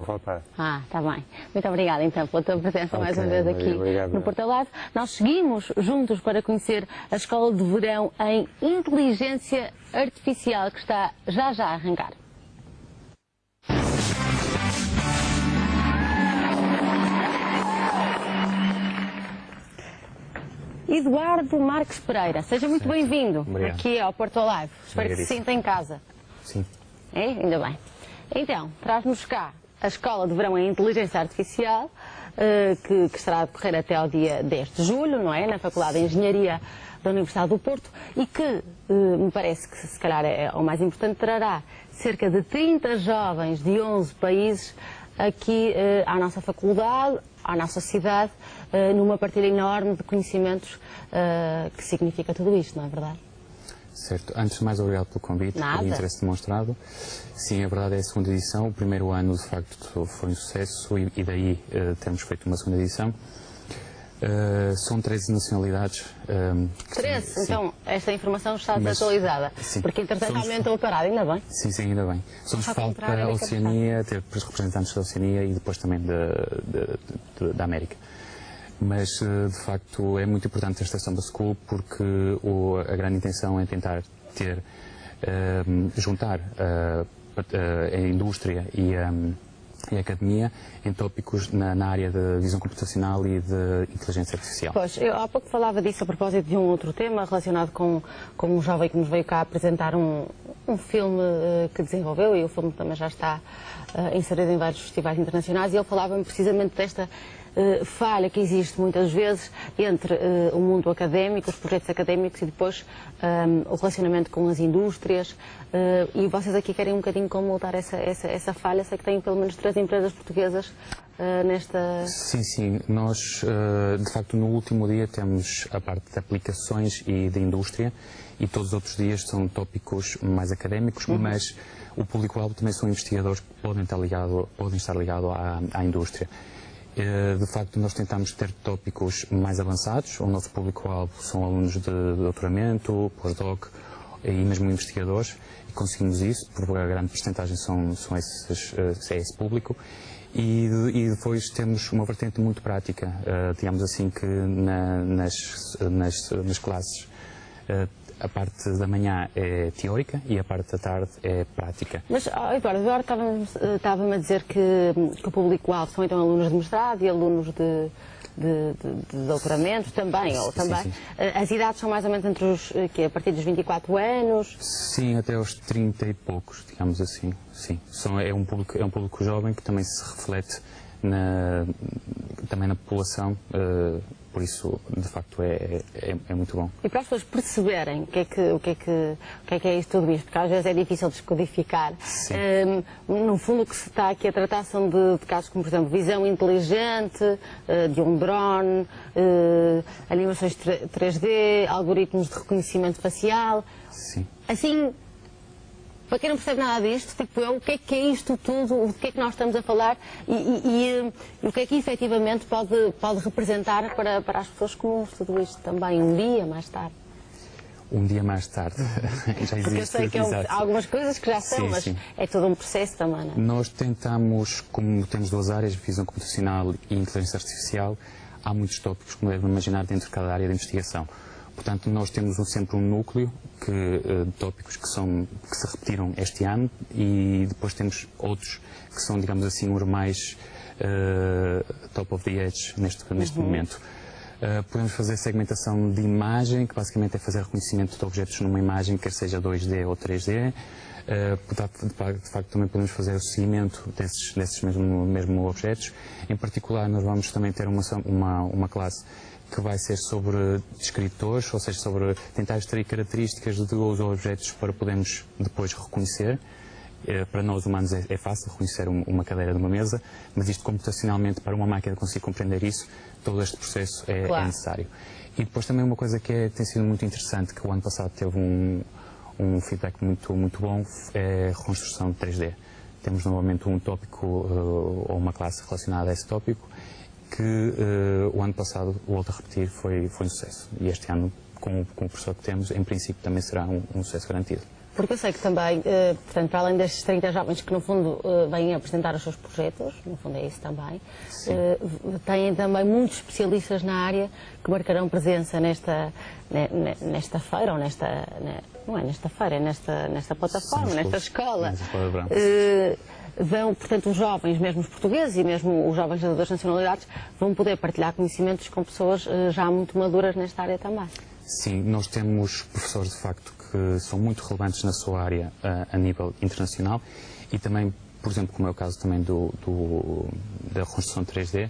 voltar. Está bem. Muito obrigada, então, pela tua presença mais uma vez aqui obrigado. no Porto Live. Nós seguimos juntos para conhecer a Escola de Verão em Inteligência Artificial, que está já a arrancar. Eduardo Marques Pereira, seja muito bem-vindo aqui ao Porto Live. Espero que se sinta em casa. Sim. É? Ainda bem. Então, traz-nos cá a Escola de Verão em Inteligência Artificial, que estará a decorrer até ao dia 10 de julho, não é? Na Faculdade de Engenharia da Universidade do Porto, e que, me parece que se calhar é o mais importante, trará cerca de 30 jovens de 11 países aqui à nossa faculdade, à nossa cidade, numa partilha enorme de conhecimentos que significa tudo isto, não é verdade? Certo. Antes de mais, obrigado pelo convite, pelo interesse demonstrado. Sim, a verdade é a segunda edição. O primeiro ano, de facto, foi um sucesso e daí termos feito uma segunda edição. São 13 nacionalidades. 13? Então, esta informação está desatualizada. Sim. Porque, entretanto, aumentou a parada, ainda bem. Sim, ainda bem. Somos falta a Oceania, ter representantes da Oceania e depois também da América. Mas, de facto, é muito importante esta Samba School porque a grande intenção é tentar juntar a indústria e a academia em tópicos na área de visão computacional e de inteligência artificial. Pois, eu há pouco falava disso a propósito de um outro tema relacionado com um jovem que nos veio cá apresentar um filme que desenvolveu, e o filme também já está inserido em vários festivais internacionais, e ele falava-me precisamente desta falha que existe muitas vezes entre o mundo académico, os projetos académicos e depois o relacionamento com as indústrias, e vocês aqui querem um bocadinho comultar essa falha. Sei que têm pelo menos 3 empresas portuguesas nesta... Sim. Nós, de facto, no último dia temos a parte de aplicações e de indústria, e todos os outros dias são tópicos mais académicos, mas o público-alvo também são investigadores que podem estar ligados à indústria. De facto, nós tentamos ter tópicos mais avançados. O nosso público-alvo são alunos de doutoramento, pós-doc e mesmo investigadores, e conseguimos isso, porque a grande porcentagem é esse público. E depois temos uma vertente muito prática, digamos assim, que nas classes a parte da manhã é teórica e a parte da tarde é prática. Mas, Eduardo, estava-me a dizer que o público-alvo são então alunos de mestrado e alunos de doutoramento também, Sim. As idades são mais ou menos entre a partir dos 24 anos? Sim, até aos 30 e poucos, digamos assim, sim. É um público jovem que também se reflete também na população, por isso, de facto, é muito bom. E para as pessoas perceberem o que é isto, tudo isto, porque às vezes é difícil descodificar, no fundo o que se está aqui a tratar são de casos como, por exemplo, visão inteligente, de um drone, animações 3D, algoritmos de reconhecimento facial. Sim. Assim, para quem não percebe nada disto, tipo eu, o que é isto tudo, o que é que nós estamos a falar e o que é que efetivamente pode representar para as pessoas comuns tudo isto também, um dia mais tarde? Um dia mais tarde. Já existe. Porque eu sei que há algumas coisas que já são, mas é todo um processo também, não é? Nós tentamos, como temos 2 áreas, visão computacional e inteligência artificial, há muitos tópicos, como devem imaginar, dentro de cada área de investigação. Portanto, nós temos sempre um núcleo de tópicos que se repetiram este ano, e depois temos outros que são, digamos assim, os mais top of the edge neste momento. Podemos fazer segmentação de imagem, que basicamente é fazer reconhecimento de objetos numa imagem, quer seja 2D ou 3D. De facto, também podemos fazer o seguimento desses mesmo objetos. Em particular, nós vamos também ter uma classe que vai ser sobre descritores, ou seja, sobre tentar extrair características de objetos para podermos depois reconhecer. Para nós humanos é fácil reconhecer uma cadeira de uma mesa, mas isto computacionalmente, para uma máquina conseguir compreender isso, todo este processo é necessário. E depois também uma coisa que tem sido muito interessante, que o ano passado teve um feedback muito bom, é a reconstrução 3D. Temos novamente um tópico ou uma classe relacionada a esse tópico, que o ano passado, volto a repetir, foi um sucesso. E este ano, com o professor que temos, em princípio também será um sucesso garantido. Porque eu sei que também, portanto, para além destes 30 jovens que, no fundo, vêm apresentar os seus projetos, no fundo é isso também, têm também muitos especialistas na área que marcarão presença nesta feira, ou não é nesta feira, é nesta plataforma, nesta escola. Vão, portanto, os jovens, mesmo os portugueses e mesmo os jovens de outras nacionalidades, vão poder partilhar conhecimentos com pessoas já muito maduras nesta área também. Sim, nós temos professores, de facto, que são muito relevantes na sua área a nível internacional e também, por exemplo, como é o caso também da reconstrução 3D,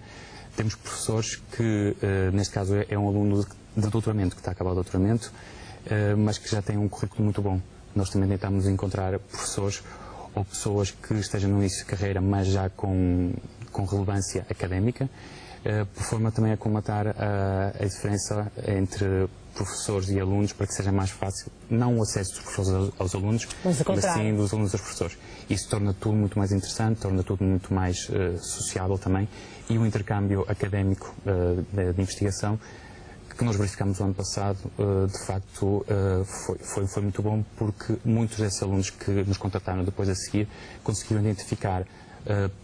temos professores que, neste caso, é um aluno de doutoramento, que está a acabar o doutoramento, mas que já tem um currículo muito bom. Nós também tentamos encontrar professores ou pessoas que estejam no início de carreira, mas já com relevância académica, por forma também a colmatar a diferença entre professores e alunos, para que seja mais fácil, não o acesso dos professores aos alunos, mas sim dos alunos aos professores. Isso torna tudo muito mais interessante, torna tudo muito mais sociável também, e o intercâmbio académico de investigação, que nós verificamos no ano passado, de facto foi muito bom, porque muitos desses alunos que nos contataram depois a seguir conseguiram identificar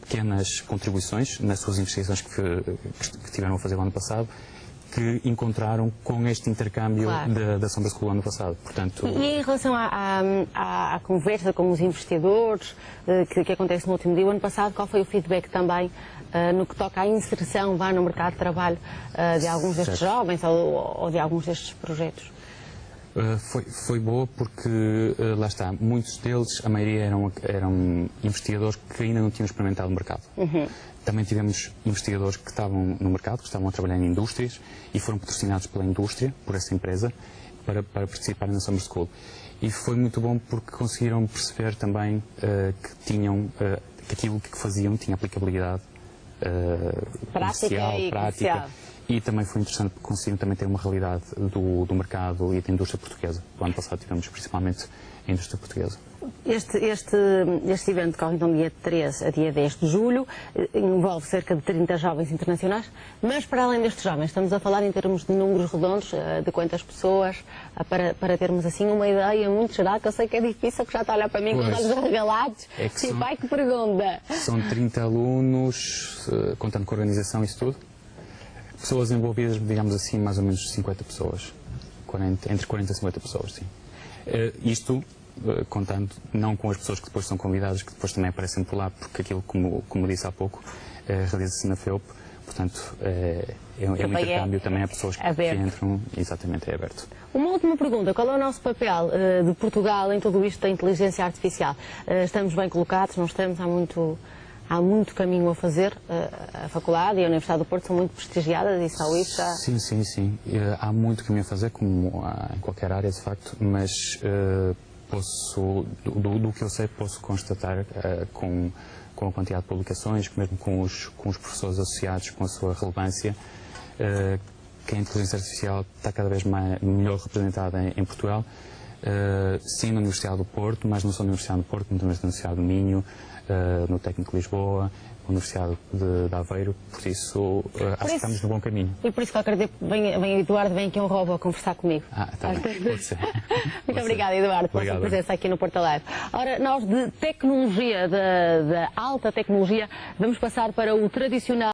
pequenas contribuições nas suas investigações que tiveram a fazer no ano passado, que encontraram com este intercâmbio da Summer School no ano passado. Portanto, e em relação à conversa com os investidores que acontece no último dia, o ano passado, qual foi o feedback também no que toca à inserção no mercado de trabalho de alguns destes jovens ou de alguns destes projetos? Foi boa porque, lá está, muitos deles, a maioria eram investigadores que ainda não tinham experimentado o mercado. Também tivemos investigadores que estavam no mercado, que estavam a trabalhar em indústrias e foram patrocinados pela indústria, por essa empresa, para participarem na Summer School. E foi muito bom porque conseguiram perceber também que aquilo que faziam tinha aplicabilidade prática. E também foi interessante porque conseguiram também ter uma realidade do mercado e da indústria portuguesa. O ano passado tivemos principalmente a indústria portuguesa. Este evento corre então dia 3 a dia 10 de julho, envolve cerca de 30 jovens internacionais, mas para além destes jovens, estamos a falar em termos de números redondos, de quantas pessoas, para termos assim uma ideia muito geral, que eu sei que é difícil, que já está a olhar para mim com os olhos arregalados. Pai, que pergunta! São 30 alunos, contando com a organização e isso tudo. Pessoas envolvidas, digamos assim, mais ou menos 50 pessoas, entre 40 e 50 pessoas, sim. Isto contando não com as pessoas que depois são convidadas, que depois também aparecem por lá, porque aquilo, como disse há pouco, realiza-se na FEUP, portanto é um intercâmbio também a pessoas que entram, exatamente, é aberto. Uma última pergunta, qual é o nosso papel de Portugal em tudo isto da inteligência artificial? Estamos bem colocados, não estamos, há muito caminho a fazer, a faculdade e a Universidade do Porto são muito prestigiadas e só isso já... Sim. Há muito caminho a fazer, como há em qualquer área, de facto, mas do que eu sei, posso constatar com a quantidade de publicações, mesmo com os professores associados, com a sua relevância, que a inteligência artificial está cada vez melhor representada em Portugal. Sim, na Universidade do Porto, mas não só na Universidade do Porto, mas também na Universidade do Minho, no Técnico de Lisboa, na Universidade de Aveiro, por isso acho que estamos no bom caminho. E por isso qualquer dia vem Eduardo, vem aqui um robô a conversar comigo. Tá bem, pode ser. Muito obrigada, Eduardo, pela sua presença aqui no Porto Alegre. Ora, nós de tecnologia, da alta tecnologia, vamos passar para o tradicional